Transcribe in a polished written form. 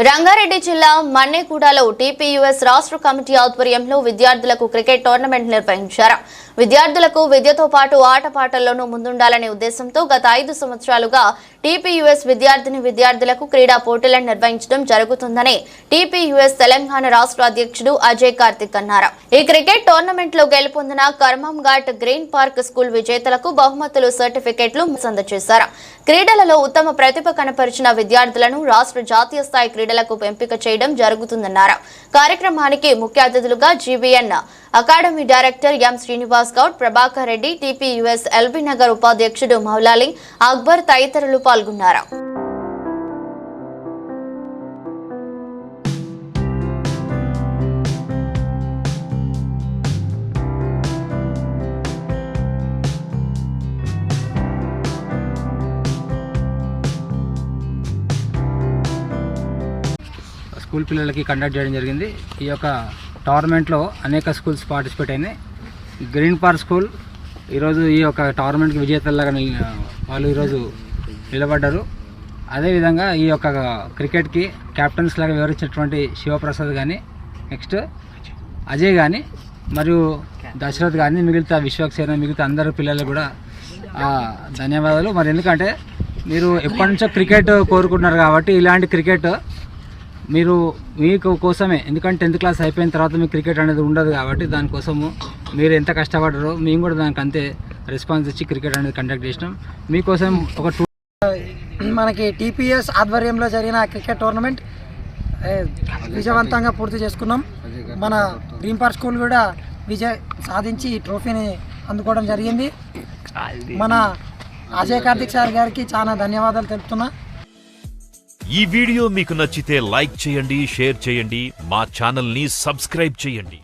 రంగారెడ్డి జిల్లా మన్నెగూడలో టీపీయూఎస్ రాష్ట్ర కమిటీ ఆధ్వర్యంలో విద్యార్థులకు క్రికెట్ టోర్నమెంట్ నిర్వహించారు. విద్యార్థులకు విద్యతో పాటు ఆటపాటల్లోనూ ముందుండాలనే ఉద్దేశంతో గత 5 సంవత్సరాలుగా టీపీయూఎస్ విద్యార్థులకు క్రీడా పోటీలను నిర్వహించడం జరుగుతుందని టీపీయూఎస్ తెలంగాణ రాష్ట్ర అధ్యక్షుడు అజయ్ కార్తిక్ అన్నారు. ఈ క్రికెట్ టోర్నమెంట్ లో గెలుపొందిన కర్మంఘాట్ గ్రీన్ పార్క్ స్కూల్ విజేతలకు బహుమతులు, సర్టిఫికెట్లు అందజేశారు. క్రీడలలో ఉత్తమ ప్రతిభ కనపరిచిన విద్యార్థులను రాష్ట్ర జాతీయ స్థాయి క్రీడలకు ఎంపిక చేయడం జరుగుతుందన్నారు. కార్యక్రమానికి ముఖ్య అతిథులుగా GVN academy director M Srinivas Goud, Prabhakar Reddy, TPUS LB Nagar ఉపాధ్యక్షుడు మౌలాలి అక్బర్ తదితరులు పాల్గొన్నారు. స్కూల్ పిల్లలకి కండక్ట్ చేయడం జరిగింది. ఈ యొక్క టోర్నమెంట్లో అనేక స్కూల్స్ పార్టిసిపేట్ అయినాయి. గ్రీన్ పార్క్ స్కూల్ ఈరోజు ఈ యొక్క టోర్నమెంట్కి విజేతలాగా వాళ్ళు ఈరోజు నిలబడ్డారు. అదేవిధంగా ఈ యొక్క క్రికెట్కి క్యాప్టెన్స్ లాగా వివరించినటువంటి శివప్రసాద్ కానీ, నెక్స్ట్ అజయ్ కానీ, మరియు దశరథ్ కానీ, మిగతా విశ్వక్సేన, మిగతా అందరు పిల్లలు కూడా ధన్యవాదాలు. మరి ఎందుకంటే మీరు ఎప్పటి నుంచో క్రికెట్ కోరుకుంటున్నారు కాబట్టి ఇలాంటి క్రికెట్ మీరు మీకు కోసమే, ఎందుకంటే 10th క్లాస్ అయిపోయిన తర్వాత మీకు క్రికెట్ అనేది ఉండదు కాబట్టి దానికోసము మీరు ఎంత కష్టపడ్డారో మేము కూడా దానికి అంతే రెస్పాన్స్ ఇచ్చి క్రికెట్ అనేది కండక్ట్ చేసినాం. మీకోసం ఒక మనకి టీపీఎస్ ఆధ్వర్యంలో జరిగిన క్రికెట్ టోర్నమెంట్ విజయవంతంగా పూర్తి చేసుకున్నాం. మన గ్రీన్ పార్క్ స్కూల్ కూడా విజయ్ సాధించి ఈ ట్రోఫీని అందుకోవడం జరిగింది. మన అజయ్ కార్తిక్ సార్ గారికి చాలా ధన్యవాదాలు తెలుపుతున్నా. ఈ వీడియో మీకు నచ్చితే లైక్ చేయండి, షేర్ చేయండి, మా ఛానల్ని సబ్స్క్రైబ్ చేయండి.